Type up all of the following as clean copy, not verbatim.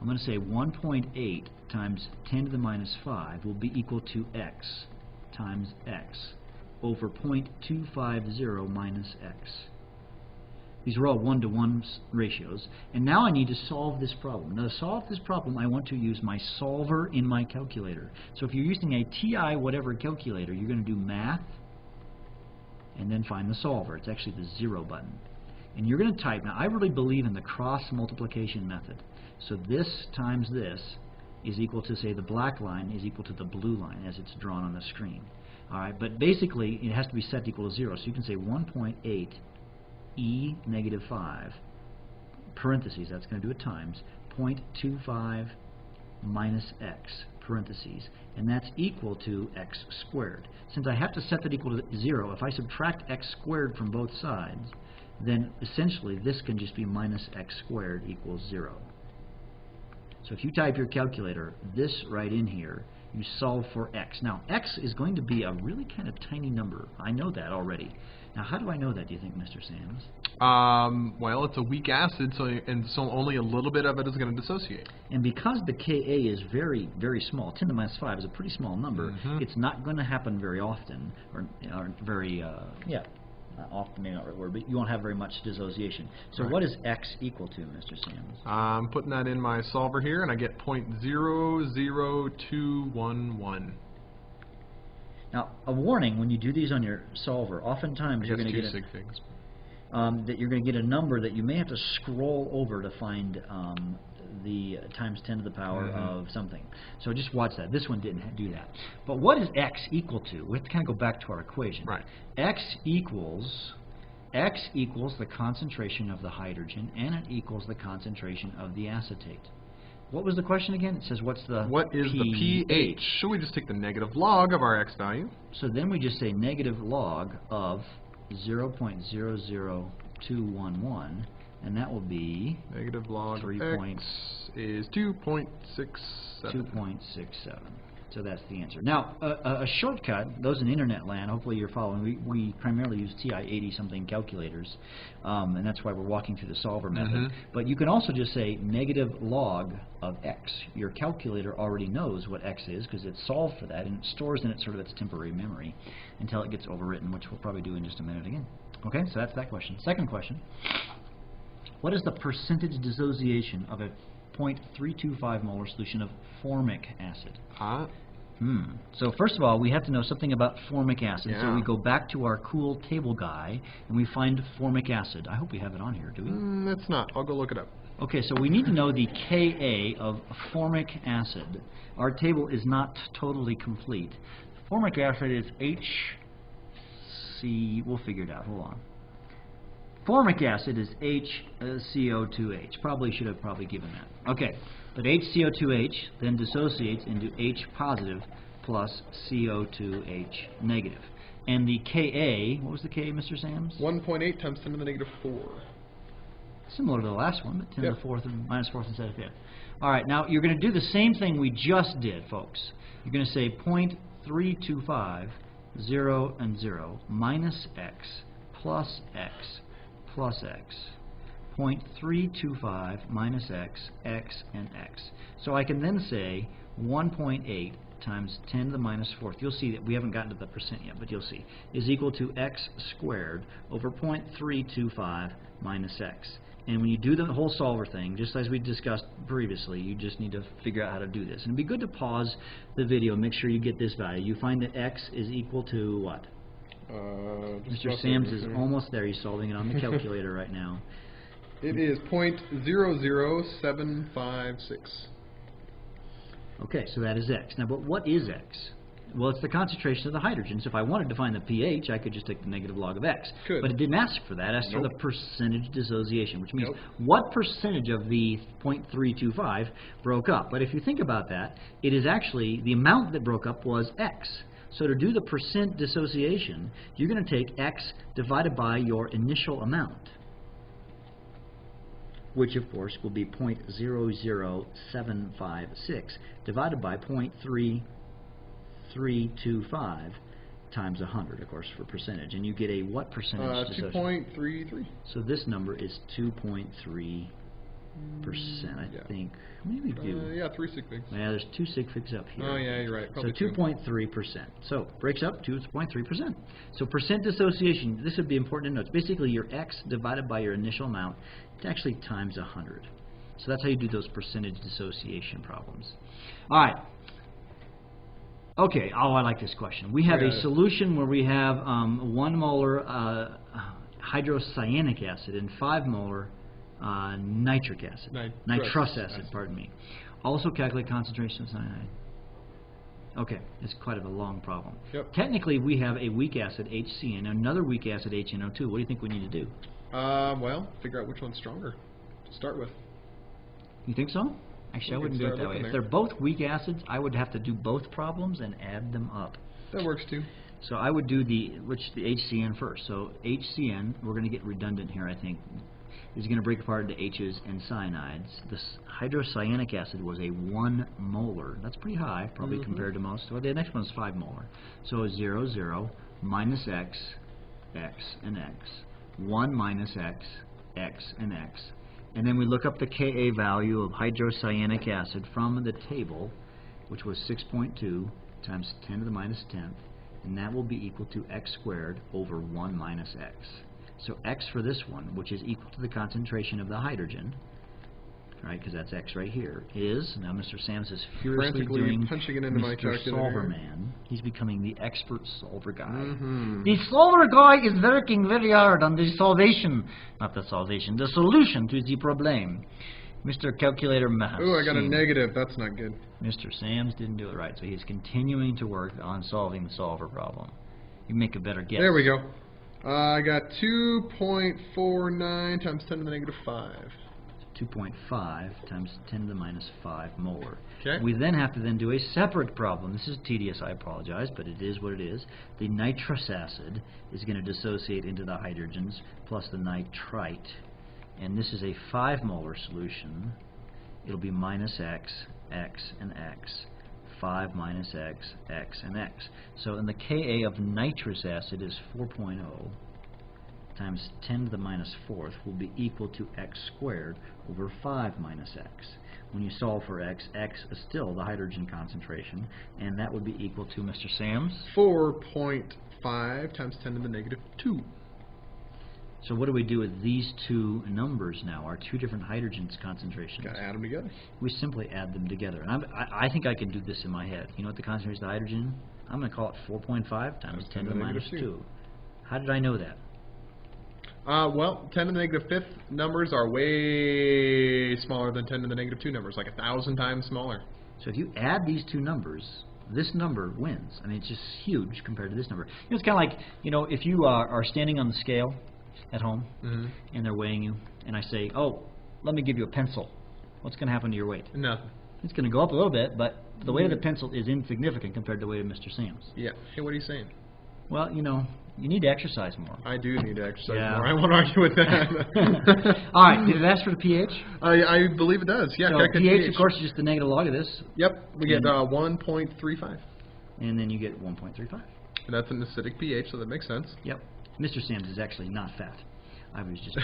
I'm going to say 1.8 times 10 to the minus 5 will be equal to x times x over 0.250 minus x. These are all 1-to-1 ratios. And now I need to solve this problem. Now to solve this problem, I want to use my solver in my calculator. So if you're using a TI whatever calculator, you're going to do math and then find the solver. It's actually the 0 button. And you're going to type, now I really believe in the cross multiplication method. So this times this is equal to, say, the black line is equal to the blue line as it's drawn on the screen. Alright, but basically it has to be set equal to 0. So you can say 1.8 e negative 5, parentheses, that's going to do it times, 0.25 minus x, parentheses, and that's equal to x squared. Since I have to set that equal to 0, if I subtract x squared from both sides, then essentially this can just be minus x squared equals 0. So if you type your calculator, this right in here, you solve for x. Now x is going to be a really kind of tiny number. I know that already. Now how do I know that, do you think, Mr. Sams? Well, it's a weak acid, so only a little bit of it is going to dissociate. And because the Ka is very, very small, 10 to the minus 5 is a pretty small number, it's not going to happen very often, or very, often, maybe not the right word, but you won't have very much dissociation. So what is x equal to, Mr. Sams? I'm putting that in my solver here, and I get 0.00211. Now, a warning, when you do these on your solver, oftentimes you're going to get that you're going to get a number that you may have to scroll over to find the times 10 to the power of something. So just watch that. This one didn't do that. But what is x equal to? We have to kind of go back to our equation. Right. X equals the concentration of the hydrogen, and it equals the concentration of the acetate. What was the question again? It says what is the pH? Should we just take the negative log of our x value? So then we just say negative log of 0.00211, and that will be negative log of x is 2.67. So that's the answer. Now, a shortcut, those in internet land, hopefully you're following, we primarily use TI 80-something calculators, and that's why we're walking through the solver method. But you can also just say negative log of x. Your calculator already knows what x is because it's solved for that, and it stores in it sort of its temporary memory until it gets overwritten, which we'll probably do in just a minute again. Okay, so that's that question. Second question. What is the percentage dissociation of a 0.325 molar solution of formic acid? So first of all, we have to know something about formic acid. So we go back to our cool table guy and we find formic acid. I hope we have it on here, do we? It's not. I'll go look it up. Okay, so we need to know the Ka of formic acid. Our table is not totally complete. Formic acid is HC. We'll figure it out. Hold on. Formic acid is HCO2H. Probably should have given that. Okay, but HCO2H then dissociates into H positive plus CO2H negative. And the Ka, what was the Ka, Mr. Sams? 1.8 times 10 to the negative 4. Similar to the last one, but 10 to the fourth and minus fourth instead of fifth. All right, now you're going to do the same thing we just did, folks. You're going to say 0.325, 0 and 0, minus x plus x plus x. 0.325 minus x, x, and x. So I can then say 1.8 times 10 to the minus fourth. You'll see that we haven't gotten to the percent yet, but you'll see, is equal to x squared over 0.325 minus x. And when you do the whole solver thing, just as we discussed previously, you just need to figure out how to do this. And it'd be good to pause the video and make sure you get this value. You find that x is equal to what? Mr. Sams is almost there. He's solving it on the calculator right now. It is 0.00756. Okay, so that is x. Now, but what is x? Well, it's the concentration of the hydrogen. So if I wanted to find the pH, I could just take the negative log of x. But it didn't ask for that. It asked for the percentage dissociation, which means what percentage of the 0.325 broke up. But if you think about that, it is actually the amount that broke up was x. So to do the percent dissociation, you're going to take x divided by your initial amount, which of course will be 0.00756 divided by 0.3325 times 100, of course, for percentage. And you get a what percentage dissociation? 2.33. So this number is 2.33. I think. Maybe we do. Yeah, 3 sig figs. Yeah, there's 2 sig figs up here. Oh, yeah, you're right. Probably so 2.3%. So breaks up 2.3%. So percent dissociation, this would be important to note. It's basically your x divided by your initial amount. It's actually times 100. So that's how you do those percentage dissociation problems. All right. Okay, oh, I like this question. We have a solution where we have 1 molar hydrocyanic acid and 5 molar nitric acid. Nitrous acid, pardon me. Also calculate concentration of cyanide. Okay, it's quite a long problem. Yep. Technically, we have a weak acid, HCN, another weak acid, HNO2. What do you think we need to do? Well, figure out which one's stronger to start with. You think so? Actually, I wouldn't do it that way. If they're both weak acids, I would have to do both problems and add them up. That works too. So I would do the HCN first. So HCN, we're going to get redundant here, I think, is going to break apart into H's and cyanides. This hydrocyanic acid was a 1 molar. That's pretty high, probably compared to most. Well, the next one is 5 molar. So 0, 0, minus X, X, and X. 1 minus X, X, and X. And then we look up the Ka value of hydrocyanic acid from the table, which was 6.2 times 10 to the minus 10th, and that will be equal to x squared over 1 minus x. So x for this one, which is equal to the concentration of the hydrogen, right, because that's x right here, is, now Mr. Sams is furiously doing punching it into my Mr. Solver Man. He's becoming the expert solver guy. The solver guy is working very hard on the solvation, not the solvation, the solution to the problem. Mr. Calculator Math. Ooh, I got a negative. That's not good. Mr. Sams didn't do it right, so he's continuing to work on solving the solver problem. You make a better guess. There we go. I got 2.49 times 10 to the negative 5. 2.5 times 10 to the minus 5 molar. Okay. We then have to then do a separate problem. This is tedious, I apologize, but it is what it is. The nitrous acid is going to dissociate into the hydrogens plus the nitrite. And this is a 5 molar solution. It'll be minus X, X, and X. 5 minus X, X, and X. So in the Ka of nitrous acid is 4.0 times 10 to the minus 4th will be equal to x squared over 5 minus x. When you solve for x, x is still the hydrogen concentration, and that would be equal to, Mr. Sams? 4.5 times 10 to the negative 2. So what do we do with these two numbers now, our two different hydrogen concentrations? Got to add them together. We simply add them together. And I think I can do this in my head. You know what the concentration of the hydrogen? I'm going to call it 4.5 times 10 to the minus 2. How did I know that? Well, 10 to the negative 5th numbers are way smaller than 10 to the negative 2 numbers, like 1,000 times smaller. So if you add these two numbers, this number wins. I mean, it's just huge compared to this number. You know, it's kind of like, you know, if you are standing on the scale at home, and they're weighing you, and I say, oh, let me give you a pencil. What's going to happen to your weight? Nothing. It's going to go up a little bit, but the weight of the pencil is insignificant compared to the weight of Mr. Sams. Yeah. Hey, what are you saying? Well, you know, you need to exercise more. I do need to exercise more. I won't argue with that. All right. Did it ask for the pH? I believe it does. Yeah. So pH, of course, is just the negative log of this. Yep. We get 1.35. And then you get 1.35. And that's an acidic pH, so that makes sense. Yep. Mr. Sams is actually not fat. I was just...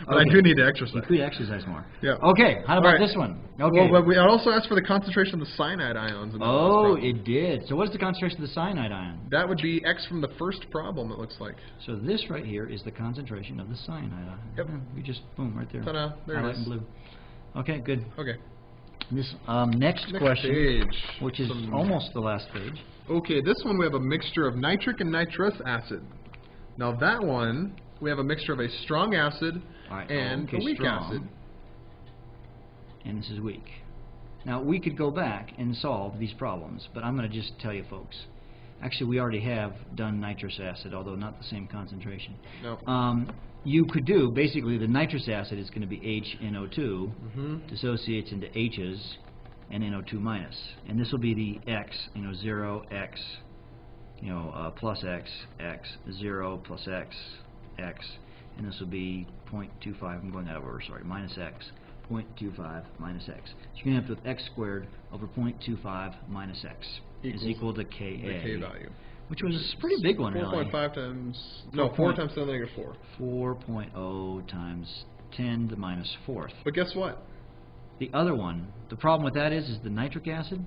But I do need to exercise. You could exercise more. Yeah. Okay, how about this one? Okay. Well, but we also asked for the concentration of the cyanide ions. Oh, it did. So what's the concentration of the cyanide ion? That would be X from the first problem, it looks like. So this right here is the concentration of the cyanide ion. Yep. You just, boom, right there. Ta-da, there it is. In blue. Okay, good. Okay. This next question, page. which is almost the last page. Okay, this one we have a mixture of nitric and nitrous acid. Now that one, we have a mixture of a strong acid and a weak acid. And this is weak. Now we could go back and solve these problems, but I'm going to just tell you folks. Actually, we already have done nitrous acid, although not the same concentration. No. You could do, basically, the nitrous acid is going to be HNO2, dissociates into H's and NO2 minus. And this will be the X, 0, X, plus X, X, 0, plus X, X. And this will be 0.25, I'm going that over, sorry, minus X, 0.25 minus X. So you're going to have to with X squared over 0.25 minus X is equal to Ka. The K value. Which was a pretty big one, really. 4.5 times, no, 4 times 10 to the negative 4. 4.0 times 10 to the minus 4th. But guess what? The other one, the problem with that is the nitric acid,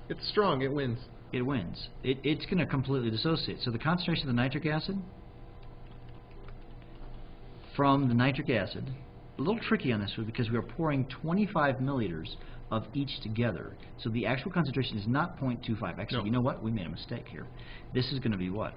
it's strong, it wins. it wins. It's going to completely dissociate. So the concentration of the nitric acid from the nitric acid, a little tricky on this one because we are pouring 25 milliliters of each together. So the actual concentration is not 0.25. Actually, No. you know what? We made a mistake here. This is going to be what?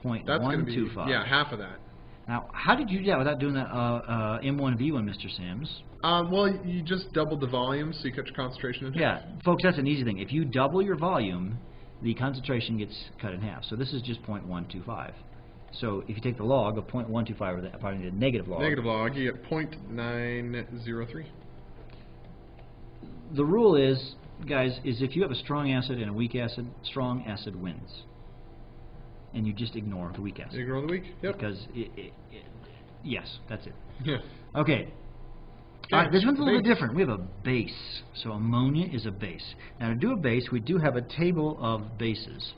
That's going to be, 0.125. yeah, half of that. Now, how did you do that without doing that M1V1, Mr. Sims? Well, you just doubled the volume, so you cut your concentration in half. Yeah, folks, that's an easy thing. If you double your volume, the concentration gets cut in half. So this is just 0.125. So if you take the log of 0.125 or the negative log. Negative log, you get 0.903. The rule is, guys, is if you have a strong acid and a weak acid, strong acid wins. And you just ignore the weak acid. Ignore the weak? Yep. Because, yes, that's it. Yeah. Okay. All right, this one's a little bit different. We have a base. So ammonia is a base. Now to do a base, we do have a table of bases.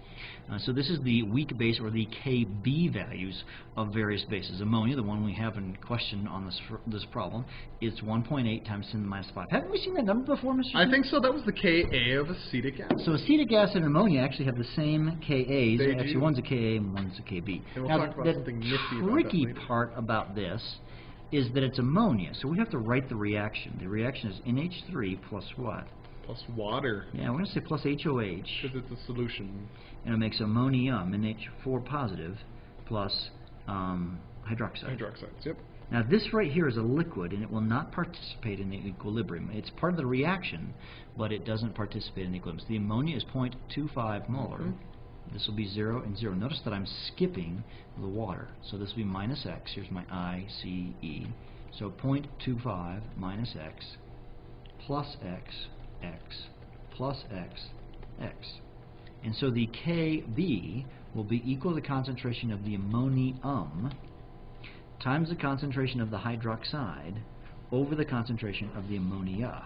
So this is the weak base, or the Kb values of various bases. Ammonia, the one we have in question on this problem, is 1.8 times 10 to the minus 5. Haven't we seen that number before, Mr. I think so. That was the Ka of acetic acid. So acetic acid and ammonia actually have the same Kas. They Actually, do. one's a Ka and one's a Kb. And we'll now, talk about the something nifty about tricky that later. part about this is that it's ammonia. So we have to write the reaction. The reaction is NH3 plus what? Plus water. Yeah, we're going to say plus HOH. Because it's a solution. And it makes ammonium, NH4 positive, plus hydroxide. Hydroxides, yep. Now this right here is a liquid, and it will not participate in the equilibrium. It's part of the reaction, but it doesn't participate in the equilibrium. So the ammonia is 0.25 molar. This will be 0 and 0. Notice that I'm skipping the water. So this will be minus X. Here's my ICE. So 0.25 minus X plus X, X, plus X, X. And so the Kb will be equal to the concentration of the ammonium times the concentration of the hydroxide over the concentration of the ammonia.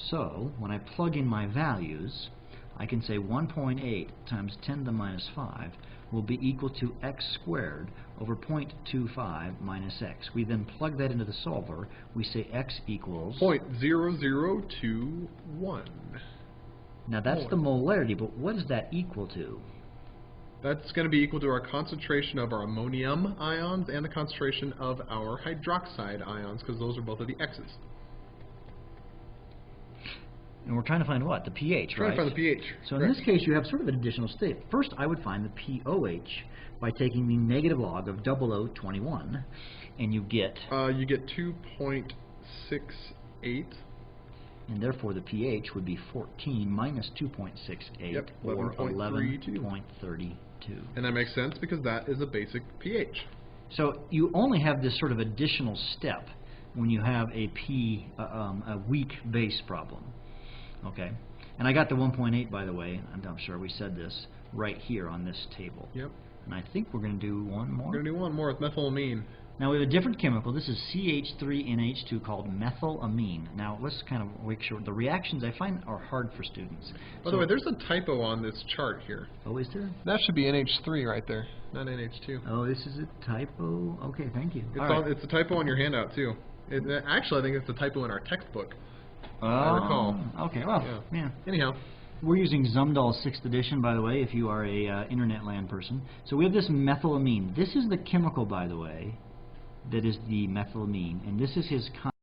So when I plug in my values, I can say 1.8 times 10 to the minus 5 will be equal to x squared over 0.25 minus x. We then plug that into the solver. We say x equals 0.0021. Now that's the molarity, but what is that equal to? That's going to be equal to our concentration of our ammonium ions and the concentration of our hydroxide ions, because those are both of the X's. And we're trying to find what? The pH, Trying right? to find the pH. So in this case, you have sort of an additional state. First, I would find the pOH by taking the negative log of 0021, and you get... You get 2.68. And therefore, the pH would be 14 minus 2.68, Yep, or 11.32. 11.32. And that makes sense because that is a basic pH. So you only have this sort of additional step when you have a weak base problem. Okay? And I got the 1.8, by the way, and I'm sure we said this, right here on this table. Yep. And I think we're going to do one more. We're going to do one more with methylamine. Now we have a different chemical. This is CH3NH2 called methylamine. Now let's kind of make sure. The reactions I find are hard for students. By the way, there's a typo on this chart here. Oh, is there? That should be NH3 right there, not NH2. Oh, this is a typo? Okay, thank you. It's a typo on your handout, too. Actually, I think it's a typo in our textbook. I recall. Okay, well, yeah. Anyhow. We're using Zumdahl's 6th edition, by the way, if you are a internet land person. So we have this methylamine. This is the chemical, by the way, that is the methylamine, and this is his